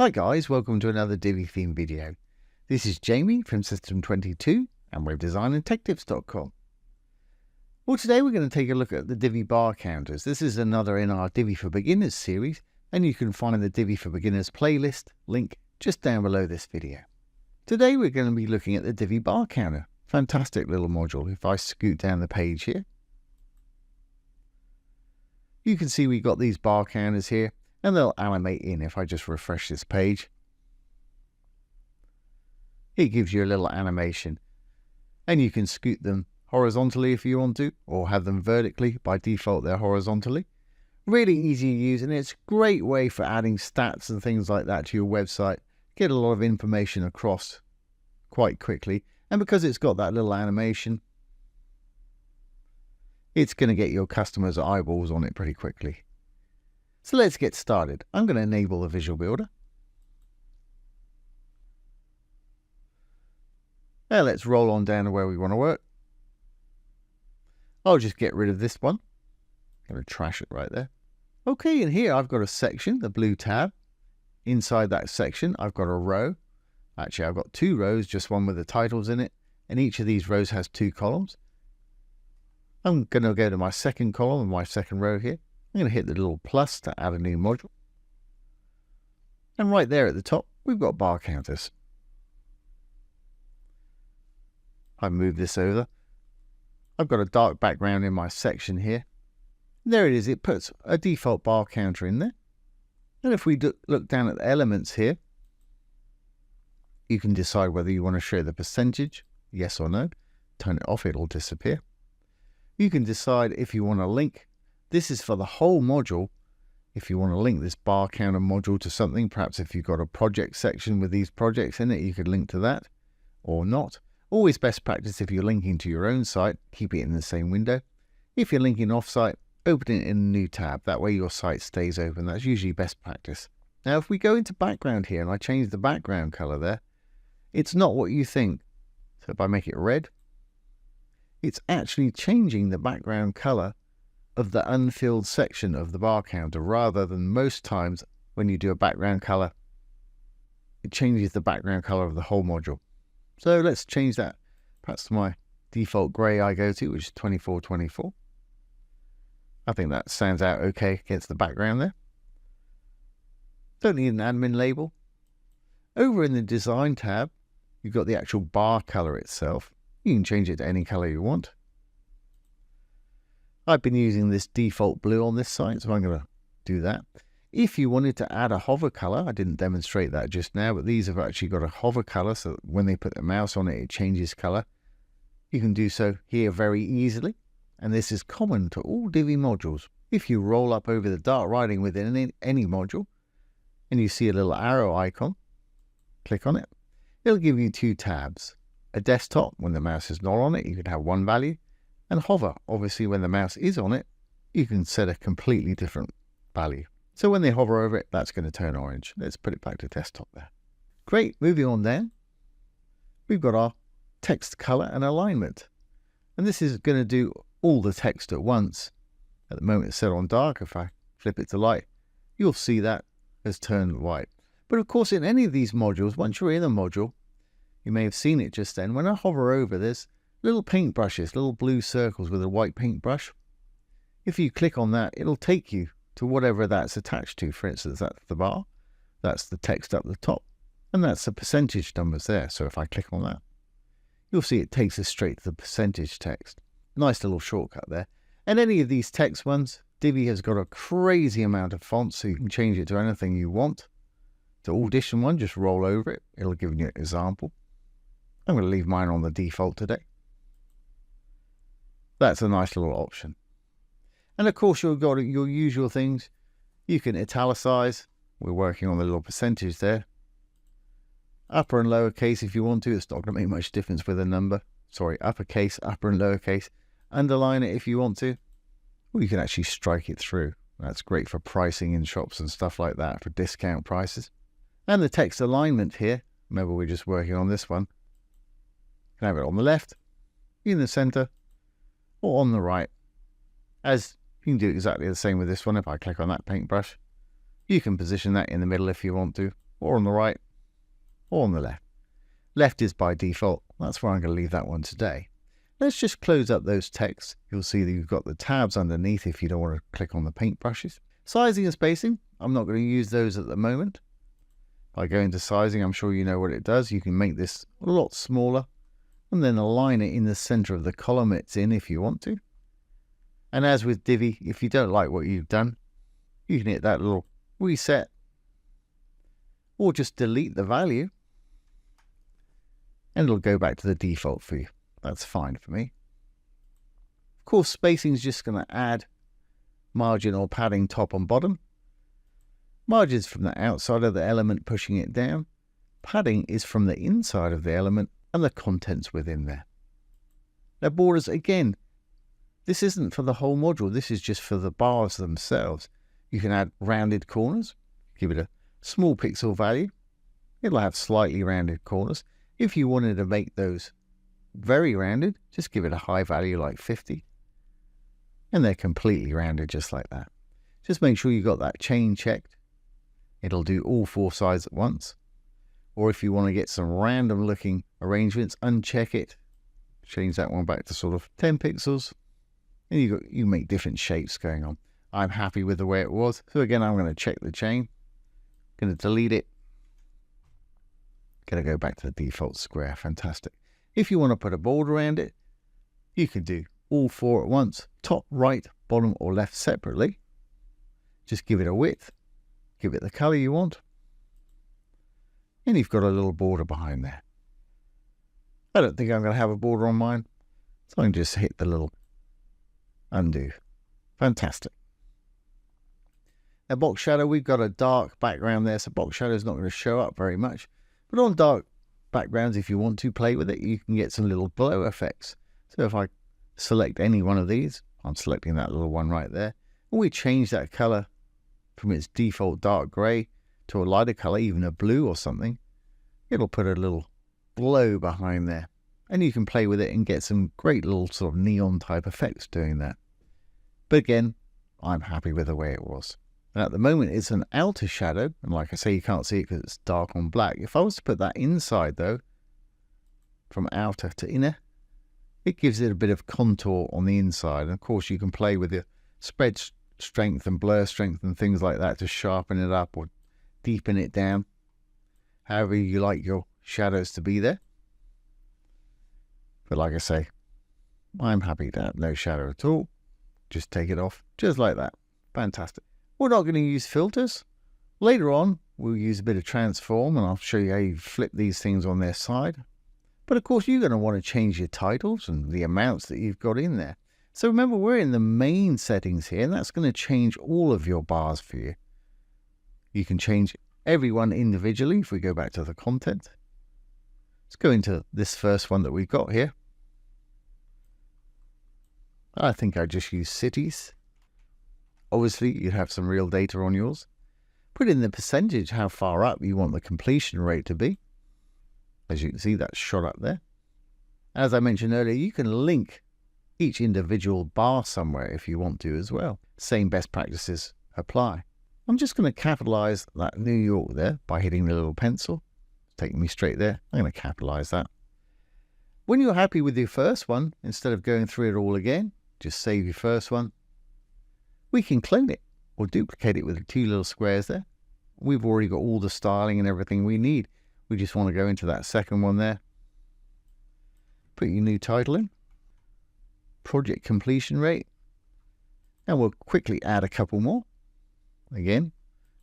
Hi guys, welcome to another Divi theme video. This is Jamie from System22 and webdesignandtechtips.com. Well, today we're going to take a look at the Divi bar counters. This is another in our Divi for Beginners series, and you can find the Divi for Beginners playlist link just down below this video. Today we're going to be looking at the Divi bar counter. Fantastic little module. If I scoot down the page here, you can see we've got these bar counters here, and they'll animate in. If I just refresh this page, it gives you a little animation, and you can scoot them horizontally if you want to, or have them vertically. By default they're horizontally. Really easy to use, and it's a great way for adding stats and things like that to your website. Get a lot of information across quite quickly, and because it's got that little animation, it's going to get your customers' eyeballs on it pretty quickly. So let's get started. I'm going to enable the Visual Builder. Now let's roll on down to where we want to work. I'll just get rid of this one. I'm going to trash it right there. Okay, and here I've got a section, the blue tab. Inside that section, I've got a row. Actually, I've got two rows, just one with the titles in it, and each of these rows has two columns. I'm going to go to my second column and my second row here. I'm going to hit the little plus to add a new module. And right there at the top, we've got bar counters. I move this over. I've got a dark background in my section here. There it is. It puts a default bar counter in there. And if we look down at the elements here, you can decide whether you want to show the percentage, yes or no. Turn it off, it'll disappear. You can decide if you want to link. This is for the whole module. If you want to link this bar counter module to something, perhaps if you've got a project section with these projects in it, you could link to that or not. Always best practice if you're linking to your own site, keep it in the same window. If you're linking off-site, open it in a new tab. That way your site stays open. That's usually best practice. Now, if we go into background here and I change the background color there, it's not what you think. So if I make it red, it's actually changing the background color of the unfilled section of the bar counter, rather than most times when you do a background color, it changes the background color of the whole module. So let's change that perhaps to my default gray I go to, which is 2424. I think that stands out okay against the background there. Don't need an admin label. Over in the design tab, you've got the actual bar color itself. You can change it to any color you want. I've been using this default blue on this site, so I'm going to do that. If you wanted to add a hover color, I didn't demonstrate that just now, but these have actually got a hover color, so that when they put the mouse on it, it changes color. You can do so here very easily, and this is common to all Divi modules. If you roll up over the dark writing within any module, and you see a little arrow icon, click on it. It'll give you two tabs. A desktop, when the mouse is not on it, you can have one value, and hover, obviously when the mouse is on it, you can set a completely different value. So when they hover over it, that's going to turn orange. Let's put it back to desktop there. Great, moving on down, we've got our text color and alignment. And this is going to do all the text at once. At the moment it's set on dark. If I flip it to light, you'll see that has turned white. But of course, in any of these modules, once you're in a module, you may have seen it just then. When I hover over this, little paintbrushes, little blue circles with a white paintbrush. If you click on that, it'll take you to whatever that's attached to. For instance, that's the bar, that's the text up the top, and that's the percentage numbers there. So if I click on that, you'll see it takes us straight to the percentage text. Nice little shortcut there. And any of these text ones, Divi has got a crazy amount of fonts, so you can change it to anything you want. The Audition one, just roll over it. It'll give you an example. I'm going to leave mine on the default today. That's a nice little option. And of course, you've got your usual things. You can italicize. We're working on the little percentage there. Upper and lowercase if you want to. It's not going to make much difference with a number. Sorry, uppercase, upper and lowercase. Underline it if you want to. Or you can actually strike it through. That's great for pricing in shops and stuff like that, for discount prices. And the text alignment here. Remember, we're just working on this one. You can have it on the left, in the center, or on the right. As you can do exactly the same with this one. If I click on that paintbrush, you can position that in the middle if you want to. or on the right, or on the left. Left is by default. That's where I'm going to leave that one today. Let's just close up those texts. You'll see that you've got the tabs underneath if you don't want to click on the paintbrushes. Sizing and spacing, I'm not going to use those at the moment. By going to sizing, I'm sure you know what it does. You can make this a lot smaller and then align it in the center of the column it's in if you want to. And as with Divi, if you don't like what you've done, you can hit that little reset or just delete the value and it'll go back to the default for you. That's fine for me. Of course, spacing is just going to add margin or padding top and bottom. Margin is from the outside of the element pushing it down. Padding is from the inside of the element and the contents within there. Now borders, again, this isn't for the whole module. This is just for the bars themselves. You can add rounded corners. Give it a small pixel value. It'll have slightly rounded corners. If you wanted to make those very rounded, just give it a high value like 50. And they're completely rounded just like that. Just make sure you got that chain checked. It'll do all four sides at once. Or if you want to get some random looking arrangements, uncheck it. Change that one back to sort of 10 pixels. And you make different shapes going on. I'm happy with the way it was. So again, I'm going to check the chain. Going to delete it. Going to go back to the default square. Fantastic. If you want to put a border around it, you can do all four at once. Top, right, bottom or left separately. Just give it a width. Give it the color you want. And you've got a little border behind there. I don't think I'm going to have a border on mine. So I can just hit the little undo. Fantastic. Now box shadow, we've got a dark background there. So box shadow is not going to show up very much. But on dark backgrounds, if you want to play with it, you can get some little glow effects. So if I select any one of these, I'm selecting that little one right there. And we change that color from its default dark gray to a lighter color, even a blue or something. It'll put a little glow behind there. And you can play with it and get some great little sort of neon type effects doing that. But again, I'm happy with the way it was. And at the moment, it's an outer shadow. And like I say, you can't see it because it's dark on black. If I was to put that inside, though, from outer to inner, it gives it a bit of contour on the inside. And of course, you can play with the spread strength and blur strength and things like that to sharpen it up or deepen it down. However you like your shadows to be there. But like I say, I'm happy to have no shadow at all. Just take it off, just like that. Fantastic. We're not going to use filters. Later on, we'll use a bit of transform and I'll show you how you flip these things on their side. But of course, you're going to want to change your titles and the amounts that you've got in there. So remember, we're in the main settings here, and that's going to change all of your bars for you. You can change every one individually if we go back to the content. Let's go into this first one that we've got here. I think I just use cities. Obviously, you have some real data on yours. Put in the percentage, how far up you want the completion rate to be. As you can see, that's shot up there. As I mentioned earlier, you can link each individual bar somewhere if you want to as well. Same best practices apply. I'm just going to capitalize that New York there by hitting the little pencil. Taking me straight there. I'm going to capitalize that. When you're happy with your first one, instead of going through it all again, just save your first one. We can clone it or duplicate it with the two little squares there. We've already got all the styling and everything we need. We just want to go into that second one there. Put your new title in. Project completion rate. And we'll quickly add a couple more. Again,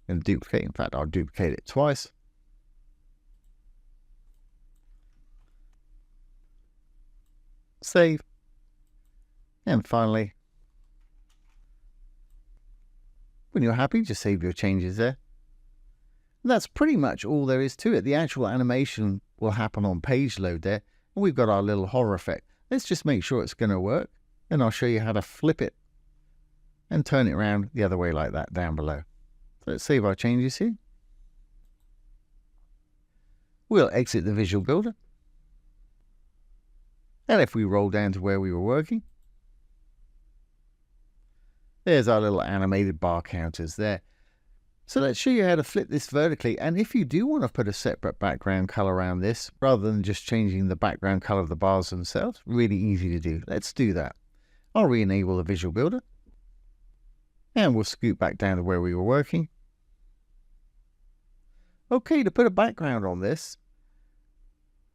and duplicate. In fact, I'll duplicate it twice. Save. And finally, when you're happy, just save your changes there. And that's pretty much all there is to it. The actual animation will happen on page load there. And we've got our little horror effect. Let's just make sure it's going to work. And I'll show you how to flip it and turn it around the other way like that down below. So let's save our changes here. We'll exit the Visual Builder. And if we roll down to where we were working, there's our little animated bar counters there. So let's show you how to flip this vertically, and if you do want to put a separate background color around this, rather than just changing the background color of the bars themselves, really easy to do. Let's do that. I'll re-enable the Visual Builder, and we'll scoot back down to where we were working. Okay, to put a background on this,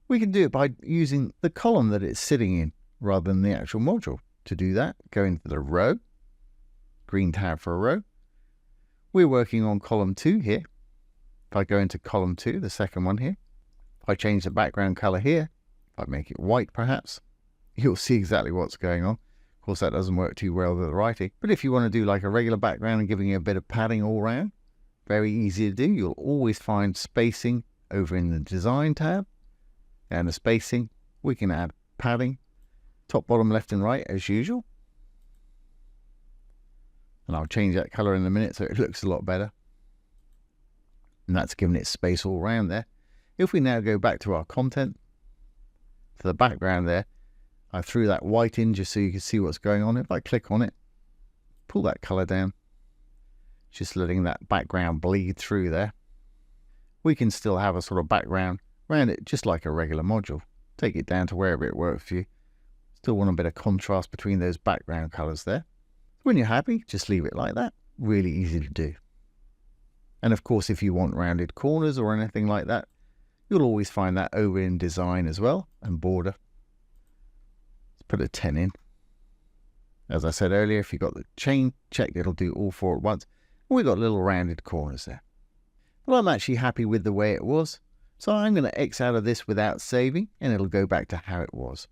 we can do it by using the column that it's sitting in, rather than the actual module. To do that, go into the row, green tab for a row. We're working on column 2 here. If I go into column 2, the second one here, if I change the background color here, if I make it white perhaps, you'll see exactly what's going on. Of course, that doesn't work too well with the writing, but if you want to do like a regular background and giving it a bit of padding all around, very easy to do. You'll always find spacing over in the design tab, and the spacing, we can add padding, top, bottom, left and right as usual. And I'll change that color in a minute so it looks a lot better. And that's giving it space all around there. If we now go back to our content, to the background there, I threw that white in just so you can see what's going on. If I click on it, pull that color down, just letting that background bleed through there, we can still have a sort of background around it just like a regular module. Take it down to wherever it works for you. Still want a bit of contrast between those background colors there. When you're happy, just leave it like that. Really easy to do. And of course, if you want rounded corners or anything like that, you'll always find that over in design as well, and border. Let's put a 10 in. As I said earlier, if you've got the chain checked, it'll do all 4 at once. And we've got little rounded corners there. But I'm actually happy with the way it was. So I'm going to X out of this without saving, and it'll go back to how it was.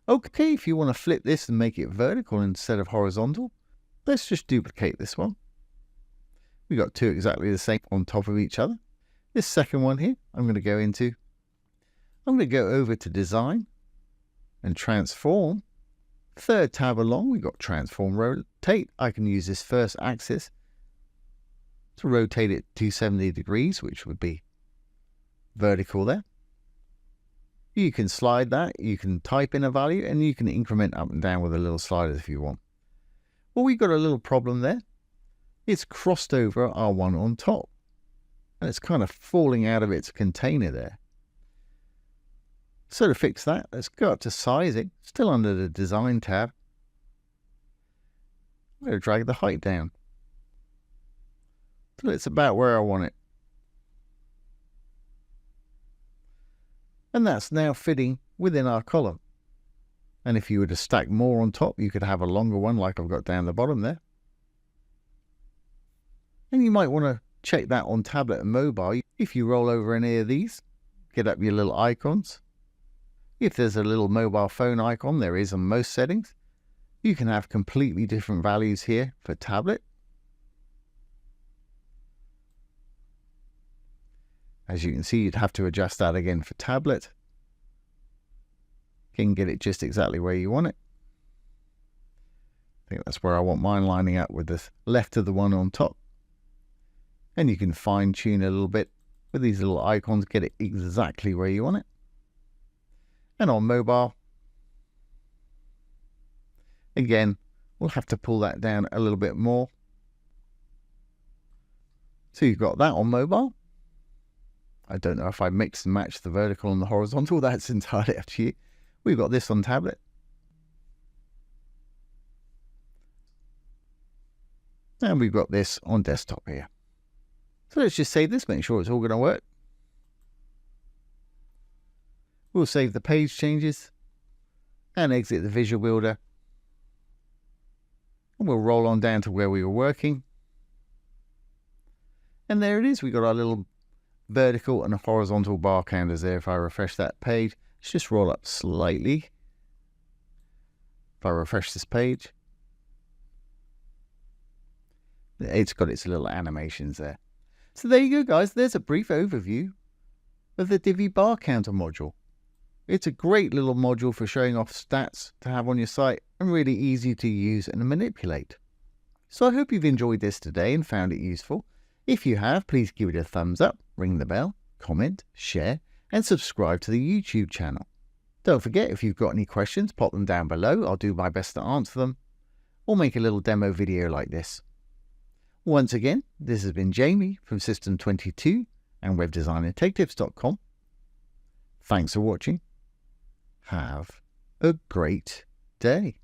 Okay, if you want to flip this and make it vertical instead of horizontal, let's just duplicate this one. We've got 2 exactly the same on top of each other. This second one here, I'm going to go over to Design and Transform. Third tab along, we've got Transform Rotate. I can use this first axis to rotate it 270 degrees, which would be vertical there. You can slide that, you can type in a value, and you can increment up and down with a little slider if you want. Well, we've got a little problem there. It's crossed over our one on top, and it's kind of falling out of its container there. So to fix that, let's go up to Sizing, still under the Design tab. I'm going to drag the height down till it's about where I want it. And that's now fitting within our column. And if you were to stack more on top, you could have a longer one like I've got down the bottom there. And you might want to check that on tablet and mobile. If you roll over any of these, get up your little icons. If there's a little mobile phone icon, there is on most settings, you can have completely different values here for tablet. As you can see, you'd have to adjust that again for tablet. You can get it just exactly where you want it. I think that's where I want mine lining up with the left of the one on top. And you can fine tune a little bit with these little icons, get it exactly where you want it. And on mobile, again, we'll have to pull that down a little bit more. So you've got that on mobile. I don't know if I mix and match the vertical and the horizontal. That's entirely up to you. We've got this on tablet. And we've got this on desktop here. So let's just save this, make sure it's all going to work. We'll save the page changes and exit the Visual Builder. And we'll roll on down to where we were working. And there it is. We've got our little vertical and horizontal bar counters there. If I refresh that page, let's just roll up slightly. If I refresh this page, it's got its little animations there. So there you go, guys. There's a brief overview of the Divi bar counter module. It's a great little module for showing off stats to have on your site and really easy to use and manipulate. So I hope you've enjoyed this today and found it useful. If you have, please give it a thumbs up, ring the bell, comment, share, and subscribe to the YouTube channel. Don't forget, if you've got any questions, pop them down below. I'll do my best to answer them, or make a little demo video like this. Once again, this has been Jamie from System22 and webdesignandtechtips.com. Thanks for watching. Have a great day.